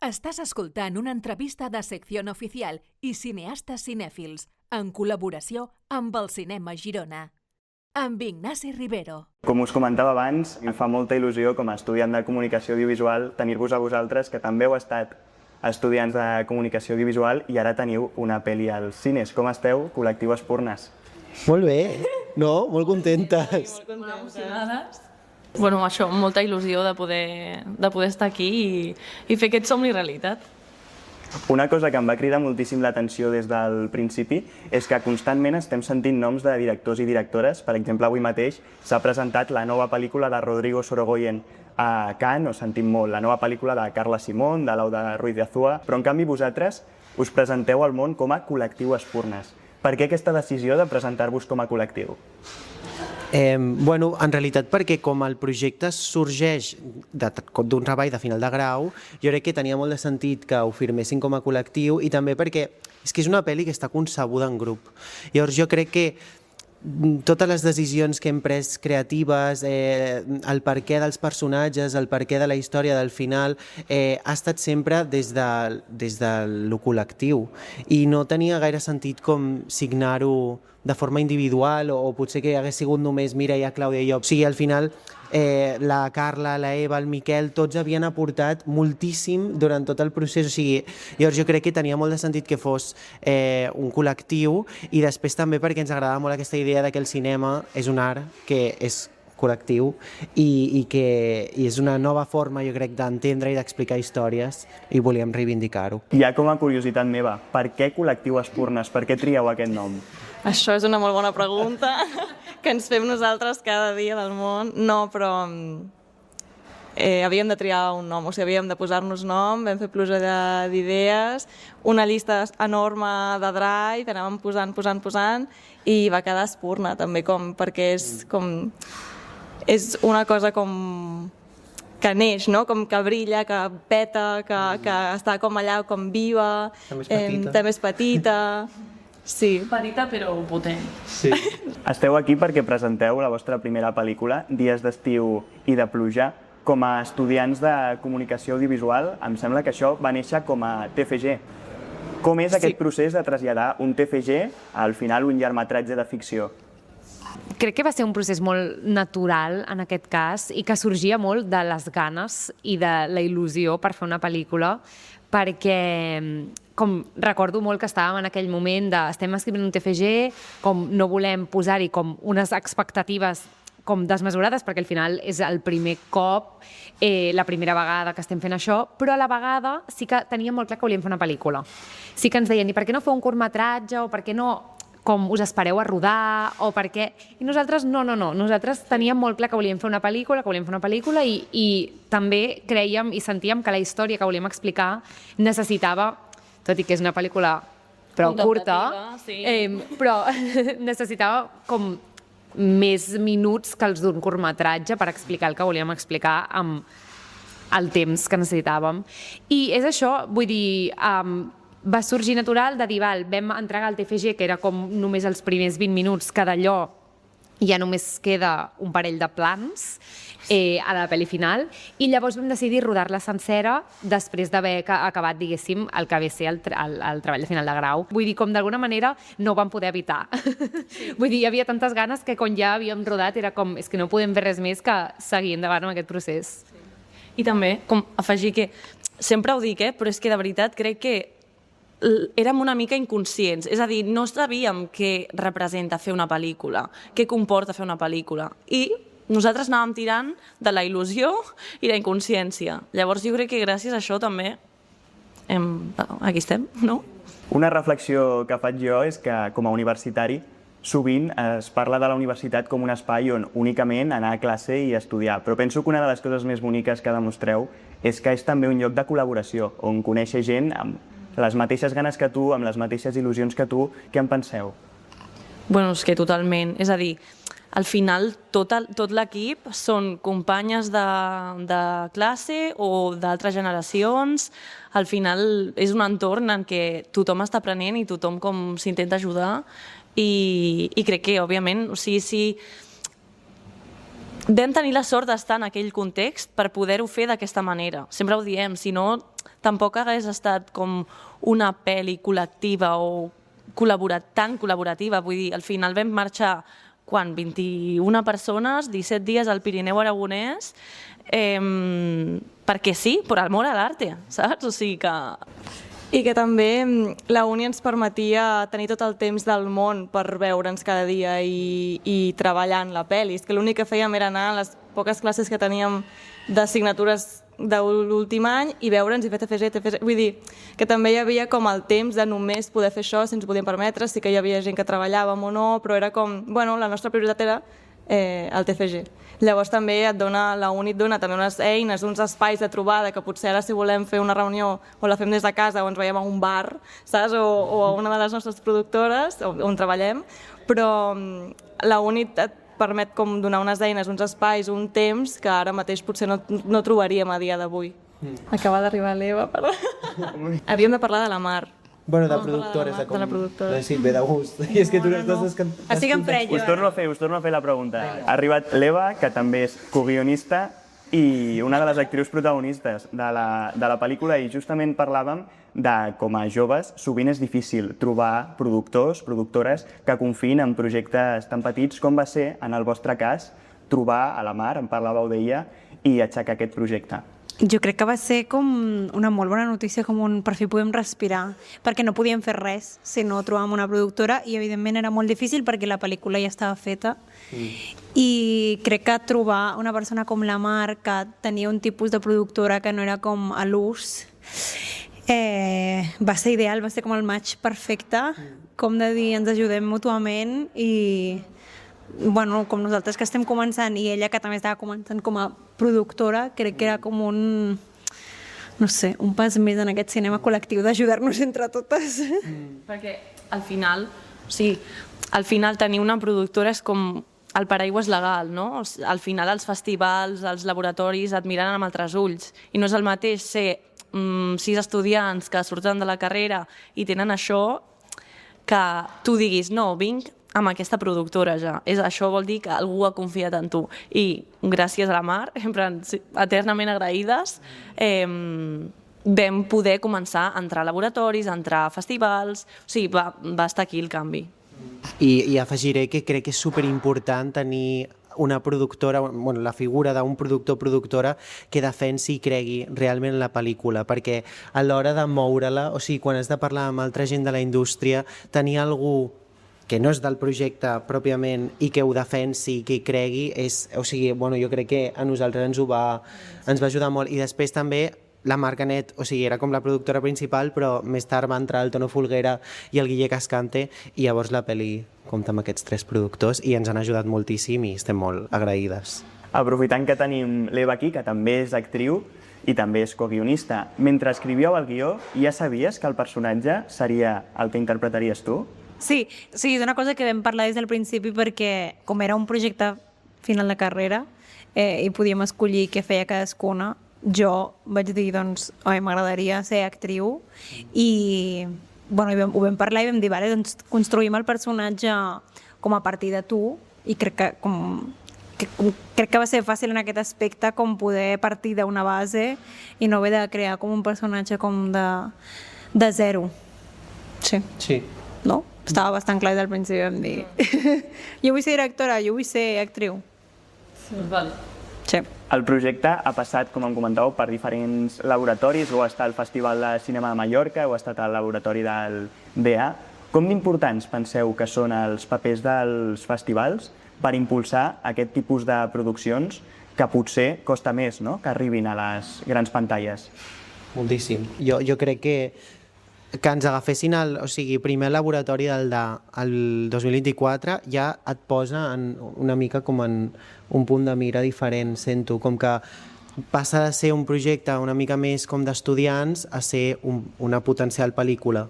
Estàs escoltant una entrevista de Sección Oficial i Cineastes Cinèfils, en col·laboració amb el Cinema Girona. Amb Ignasi Rivero. Com us comentava abans, em fa molta il·lusió com a estudiant de comunicació audiovisual tenir-vos a vosaltres, que també heu estat estudiants de comunicació audiovisual i ara teniu una pel·li als cines. Com esteu, col·lectiu Espurnes? Molt bé, no? Molt contentes. Molt emocionades. Bueno, això, molta il·lusió de poder estar aquí i fer aquest somni realitat. Una cosa que em va cridar moltíssim l'atenció des del principi és que constantment estem sentint noms de directors i directores. Per exemple, avui mateix s'ha presentat la nova pel·lícula de Rodrigo Sorogoyen a Cannes, ho sentim molt, la nova pel·lícula de Carla Simón, de Lauda Ruiz de Azúa, però en canvi vosaltres us presenteu al món com a col·lectiu Espurnes. Per què aquesta decisió de presentar-vos com a col·lectiu? Bueno, en realitat perquè com el projecte sorgeix d'un treball de final de grau, jo crec que tenia molt de sentit que ho firmessin com a col·lectiu i també perquè és que és una pel·li que està concebuda en grup. Llavors jo crec que totes les decisions que hem pres creatives, el perquè dels personatges, el perquè de la història del final, ha estat sempre des de lo col·lectiu i no tenia gaire sentit com signar-ho de forma individual o potser que hagués sigut només Mireia, Clàudia i jo. O sigui, al final la Carla, la Eva, el Miquel, tots havien aportat moltíssim durant tot el procés. O sigui, llavors jo crec que tenia molt de sentit que fos un col·lectiu i després també perquè ens agradava molt aquesta idea de que el cinema és un art que és col·lectiu i és una nova forma, jo crec, d'entendre i d'explicar històries i volíem reivindicar-ho. Ja com a curiositat meva, per què col·lectiu Espurnes? Per què trieu aquest nom? Això és una molt bona pregunta que ens fem nosaltres cada dia del món. No, però havíem de triar un nom, o sigui, havíem de posar-nos nom, vam fer pluja d'idees, una llista enorme de drive, anàvem posant, i va quedar Espurna també, perquè és una cosa com que neix, no? Com que brilla, que peta, que està com allà, com viva, també és petita. Sí. Petita però potent. Sí. Esteu aquí perquè presenteu la vostra primera pel·lícula, Dies d'estiu i de pluja. Com a estudiants de comunicació audiovisual, em sembla que això va néixer com a TFG. Com és aquest procés de traslladar un TFG al final un llargmetratge de ficció? Crec que va ser un procés molt natural en aquest cas i que sorgia molt de les ganes i de la il·lusió per fer una pel·lícula, perquè recordo molt que estàvem en aquell moment estem escrivint un TFG, com no volem posar-hi com unes expectatives com desmesurades, perquè al final és el primer cop, la primera vegada que estem fent això, però a la vegada sí que teníem molt clar que volíem fer una pel·lícula. Sí que ens deien, i per què no fer un curtmetratge, o per què no com us espereu a rodar, o per què... I nosaltres no, nosaltres teníem molt clar que volíem fer una pel·lícula i també creiem i sentíem que la història que volíem explicar necessitava, tot i que és una pel·lícula prou curta, però necessitava com més minuts que els d'un curtmetratge per explicar el que volíem explicar amb el temps que necessitàvem. I és això, vull dir, va sorgir natural de dir, vam entregar el TFG, que era com només els primers 20 minuts, que d'allò ja només queda un parell de plans a la pel·li final, i llavors vam decidir rodar-la sencera després d'haver acabat, diguéssim, el que ve ser el treball de final de grau. Vull dir, com d'alguna manera no ho vam poder evitar. Vull dir, hi havia tantes ganes que quan ja havíem rodat era com, és que no podem fer res més que seguir endavant amb aquest procés. I també, com afegir que, sempre ho dic, però és que de veritat crec que érem una mica inconscients, és a dir, no sabíem què representa fer una pel·lícula, què comporta fer una pel·lícula, i nosaltres anàvem tirant de la il·lusió i la inconsciència. Llavors jo crec que gràcies a això també aquí estem, no? Una reflexió que faig jo és que com a universitari sovint es parla de la universitat com un espai on únicament anar a classe i estudiar, però penso que una de les coses més boniques que demostreu és que és també un lloc de col·laboració, on conèixer gent amb les mateixes ganes que tu, amb les mateixes il·lusions que tu. Què en penseu? Bueno, és que totalment. És a dir, al final tot l'equip són companyes de classe o d'altres generacions. Al final és un entorn en què tothom està aprenent i tothom com s'intenta ajudar i crec que, òbviament, o sigui, si vam tenir la sort d'estar en aquell context per poder-ho fer d'aquesta manera. Sempre ho diem, si no tampoc hagués estat com una pel·li col·lectiva o tan col·laborativa. Vull dir, al final vam marxar 21 persones, 17 dies al Pirineu Aragonès, perquè sí, per amor a l'arte, saps? O sigui que... I que també la uni ens permetia tenir tot el temps del món per veure'ns cada dia i treballar en la pel·li. És que l'únic que fèiem era anar a les poques classes que teníem d'assignatures de l'últim any i veure'ns i fer TFG. Vull dir que també hi havia com el temps de només poder fer això si ens ho podíem permetre, sí que hi havia gent que treballàvem o no, però era com, bueno, la nostra prioritat era el TFG. Llavors també la uni et dona també unes eines, uns espais de trobada que potser ara si volem fer una reunió o la fem des de casa o ens veiem a un bar, saps? O a una de les nostres productores on treballem, però la uni et permet com donar unes eines, uns espais, un temps que ara mateix potser no trobaríem a dia d'avui. Acaba d'arribar l'Eva. Havíem de parlar de la Mar. Bueno, de productores, de la productora. Sí, ve de gust. I és que tu estàs... Estic en fred, jo. Us torno a fer la pregunta. Ha arribat l'Eva, que també és coguionista i una de les actrius protagonistes de la pel·lícula, i justament parlàvem de com a joves sovint és difícil trobar productors, productores que confiïn en projectes tan petits com va ser, en el vostre cas, trobar a la Mar, en parlàveu d'ella, i aixecar aquest projecte. Jo crec que va ser com una molt bona notícia, com per fi podem respirar, perquè no podíem fer res si no trobàvem una productora, i evidentment era molt difícil perquè la pel·lícula ja estava feta. I crec que trobar una persona com la Mar, que tenia un tipus de productora que no era com a l'ús, va ser ideal, va ser com el match perfecte, com de dir ens ajudem mútuament i bueno, com nosaltres que estem començant i ella que també estava començant com a productora, crec que era com un pas més en aquest cinema col·lectiu d'ajudar-nos entre totes. Perquè al final tenir una productora és com el paraigües legal, no? Al final els festivals, els laboratoris et miren amb altres ulls i no és el mateix ser 6 estudiants que surten de la carrera i tenen això que tu diguis, no, vinc amb aquesta productora ja. Això vol dir que algú ha confiat en tu. I gràcies a la Mar, eternament agraïdes, vam poder començar a entrar a laboratoris, a entrar a festivals. O sigui, va estar aquí el canvi. I afegiré que crec que és superimportant tenir una productora, la figura d'un productor o productora que defensi i cregui realment en la pel·lícula, perquè a l'hora de moure-la, o sigui, quan has de parlar amb altra gent de la indústria, tenir algú que no és del projecte pròpiament i que ho defensi, que hi cregui, jo crec que a nosaltres ens va ajudar molt. I després també la Mar Canet, era com la productora principal, però més tard va entrar el Tono Folguera i el Guille Cascante, i llavors la pel·li compta amb aquests 3 productors i ens han ajudat moltíssim i estem molt agraïdes. Aprofitant que tenim l'Eva aquí, que també és actriu i també és coguionista, mentre escrivíeu el guió, ja sabies que el personatge seria el que interpretaries tu? Sí, és una cosa que vam parlar des del principi perquè com era un projecte final de carrera i podíem escollir què feia cadascuna, jo vaig dir, doncs, m'agradaria ser actriu i ho vam parlar i vam dir, vale, doncs construïm el personatge com a partir de tu i crec que va ser fàcil en aquest aspecte com poder partir d'una base i no haver de crear com un personatge com de zero. Sí. No? Estava bastant clar des del principi, vam dir jo vull ser directora, jo vull ser actriu. Sí. El projecte ha passat, com em comentàveu, per diferents laboratoris, o està al Festival de Cinema de Mallorca, o ha estat al laboratori del DA. Com d'importants penseu que són els papers dels festivals per impulsar aquest tipus de produccions que potser costa més, no?, que arribin a les grans pantalles? Moltíssim. Jo crec que ens agafessin primer el laboratori del el 2024 ja et posa una mica com en un punt de mira diferent, sento, com que passa de ser un projecte una mica més com d'estudiants a ser una potencial pel·lícula.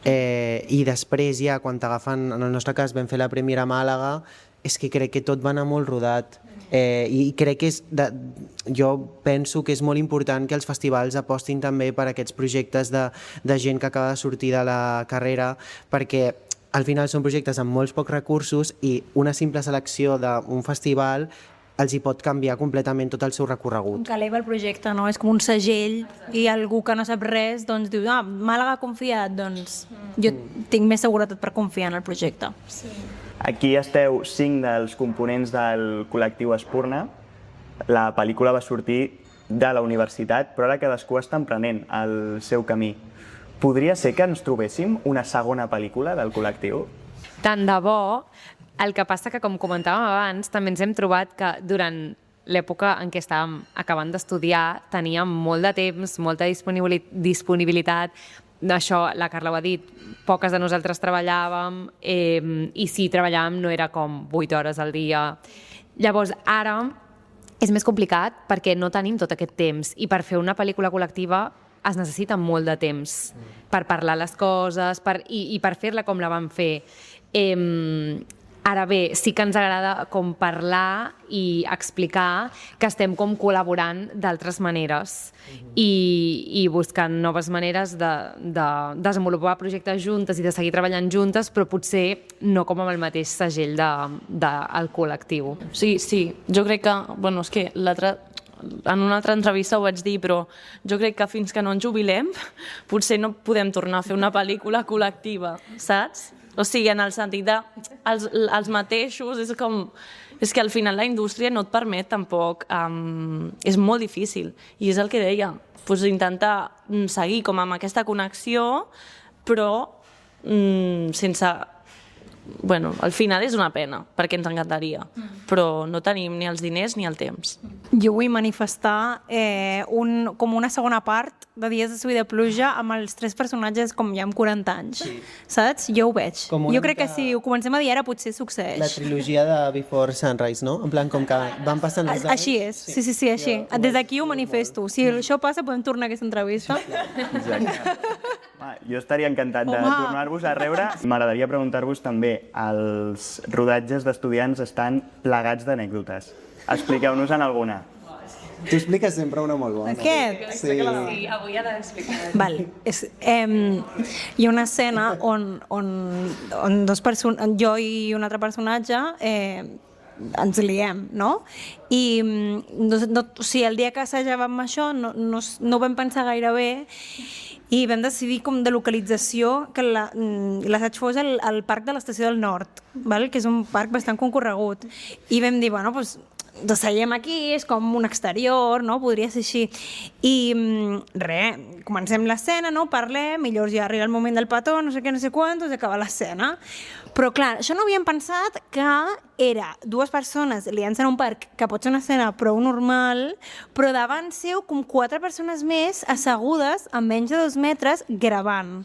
I després ja, quan t'agafen, en el nostre cas vam fer la premiera a Màlaga, és que crec que tot va anar molt rodat. I crec que jo penso que és molt important que els festivals apostin també per aquests projectes de gent que acaba de sortir de la carrera, perquè al final són projectes amb molts pocs recursos i una simple selecció d'un festival els hi pot canviar completament tot el seu recorregut. Que eleva el projecte, no? És com un segell i algú que no sap res doncs diu, Màlaga ha confiat, doncs jo tinc més seguretat per confiar en el projecte. Aquí esteu 5 dels components del col·lectiu Espurna. La pel·lícula va sortir de la universitat, però ara cadascú està emprenent el seu camí. Podria ser que ens trobéssim una segona pel·lícula del col·lectiu? Tant de bo. El que passa que, com comentàvem abans, també ens hem trobat que durant l'època en què estàvem acabant d'estudiar teníem molt de temps, molta disponibilitat. Això, la Carla ho ha dit, poques de nosaltres treballàvem i si treballàvem no era com 8 hores al dia. Llavors, ara és més complicat perquè no tenim tot aquest temps i per fer una pel·lícula col·lectiva es necessita molt de temps per parlar les coses i per fer-la com la vam fer. Ara bé, sí que ens agrada com parlar i explicar que estem com col·laborant d'altres maneres i buscant noves maneres de desenvolupar projectes juntes i de seguir treballant juntes, però potser no com amb el mateix segell del col·lectiu. Sí, jo crec que, és que en una altra entrevista ho vaig dir, però jo crec que fins que no ens jubilem potser no podem tornar a fer una pel·lícula col·lectiva, saps? O sigui, en el sentit de els mateixos, és que al final la indústria no et permet tampoc, és molt difícil, i és el que deia, intentar seguir com amb aquesta connexió, però sense... al final és una pena, perquè ens encantaria, però no tenim ni els diners ni el temps. Jo vull manifestar com una segona part de Dies de Suï de Pluja amb els 3 personatges com ja amb 40 anys, saps? Jo ho veig. Jo crec que si ho comencem a dir ara potser succeeix. La trilogia de Before Sunrise, no? En plan, com que van passant els anys... Així és, sí, així. Des d'aquí ho manifesto. Si això passa podem tornar a aquesta entrevista. Exacte. Jo estaria encantat de tornar-vos a rebre. M'agradaria preguntar-vos també, els rodatges d'estudiants estan plagats d'anècdotes. Expliqueu-nos en alguna. Tu expliques sempre una molt bona. Aquest? Sí, avui ha d'explicar. Val. Hi ha una escena on jo i un altre personatge ens liem, no? I el dia que assajàvem això no ho vam pensar gaire bé i vam decidir com de localització que l'assaig fos al Parc de l'Estació del Nord, que és un parc bastant concorregut. I vam dir, seiem aquí, és com un exterior, no? Podria ser així. I comencem l'escena, parlem, i llavors ja arriba el moment del petó, no sé què, no sé quantos, i acaba l'escena. Però clar, això no havíem pensat que era 2 persones liant-se en un parc, que pot ser una escena prou normal, però davant seu com 4 persones més assegudes a menys de 2 metres gravant.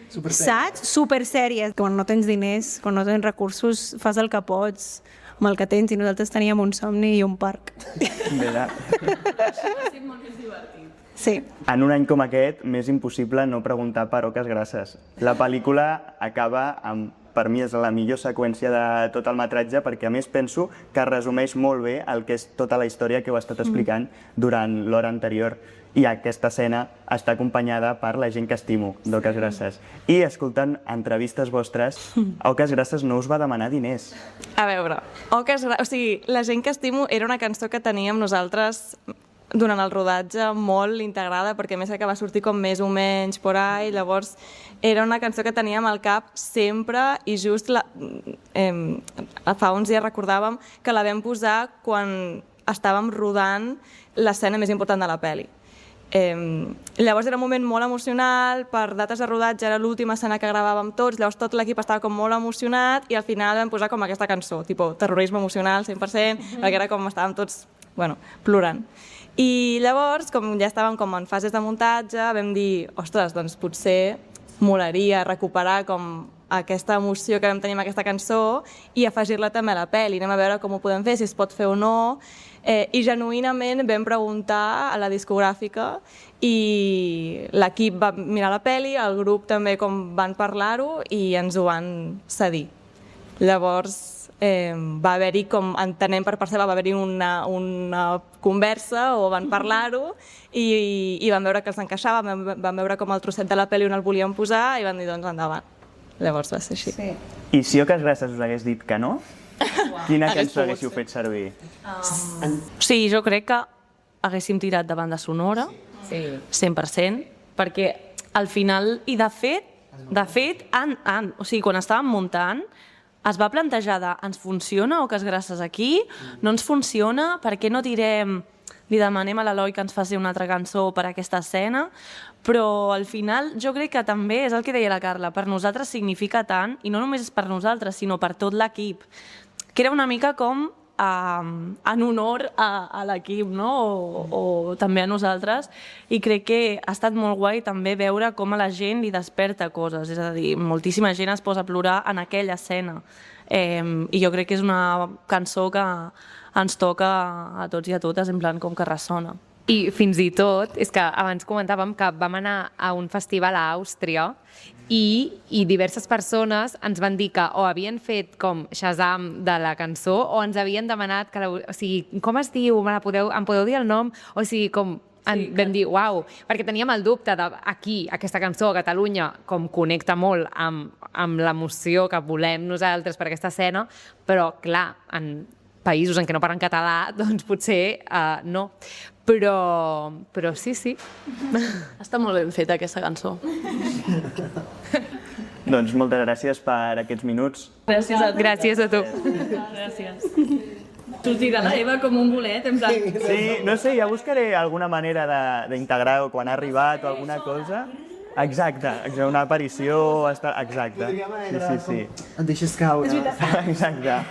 Saps? Supersèries. Quan no tens diners, quan no tens recursos, fas el que pots amb el que tens, i nosaltres teníem un somni i un parc. Sí. En un any com aquest, m'és impossible no preguntar per Oques Grasses. La pel·lícula acaba amb, per mi és la millor seqüència de tot el metratge, perquè a més penso que resumeix molt bé el que és tota la història que heu estat explicant durant l'hora anterior. I aquesta escena està acompanyada per La gent que estimo, d'Oques Grasses. I escoltant entrevistes vostres, Oques Grasses no us va demanar diners. A veure, La gent que estimo era una cançó que teníem nosaltres durant el rodatge molt integrada, perquè a més que va sortir com més o menys por ahí, llavors era una cançó que teníem al cap sempre i just fa uns dies recordàvem que la vam posar quan estàvem rodant l'escena més important de la pel·li. Llavors era un moment molt emocional, per dates de rodatge era l'última escena que gravàvem tots, llavors tot l'equip estava com molt emocionat i al final vam posar com aquesta cançó, tipus terrorisme emocional 100%, perquè era com estàvem tots, plorant. I llavors, com ja estàvem com en fases de muntatge, vam dir, ostres, doncs potser molaria recuperar com aquesta emoció que vam tenir amb aquesta cançó i afegir-la també a la pel·li, anem a veure com ho podem fer, si es pot fer o no. I genuïnament vam preguntar a la discogràfica i l'equip va mirar la pel·li, el grup també com van parlar-ho i ens ho van cedir. Llavors va haver-hi, com entenem per part seva, va haver-hi una conversa o van parlar-ho i van veure que els encaixava, van veure com el trosset de la pel·li on el volíem posar i van dir, doncs endavant. Llavors va ser així. I si Oques Grasses us hagués dit que no? Quina cançó haguéssiu fet servir? Sí, jo crec que haguéssim tirat de banda sonora, Sí. 100%, perquè al final, i de fet, o sigui, quan estàvem muntant, es va plantejar de ens funciona o que es gràcies aquí, no ens funciona, per què no tirem, li demanem a l'Eloi que ens faci una altra cançó per a aquesta escena, però al final jo crec que també és el que deia la Carla, per nosaltres significa tant, i no només és per nosaltres, sinó per tot l'equip, que era una mica com en honor a l'equip, no? o també a nosaltres, i crec que ha estat molt guai també veure com a la gent li desperta coses, és a dir, moltíssima gent es posa a plorar en aquella escena, i jo crec que és una cançó que ens toca a tots i a totes, en plan com que ressona. I fins i tot, és que abans comentàvem que vam anar a un festival a Àustria i diverses persones ens van dir que o havien fet com Shazam de la cançó o ens havien demanat que, o sigui, com es diu, em podeu dir el nom? O sigui, com vam dir, uau, perquè teníem el dubte de aquí, aquesta cançó a Catalunya, com connecta molt amb l'emoció que volem nosaltres per aquesta escena, però clar, en països en què no parlen català, doncs potser no. Però sí. Està molt ben feta aquesta cançó. Doncs moltes gràcies per aquests minuts. Gràcies a tu. Gràcies. Sortirà la Eva com un bolet, en plan... Sí, no sé, ja buscaré alguna manera d'integrar quan ha arribat o alguna cosa. Exacte, una aparició... Exacte. Sí. Et deixes caure. Exacte.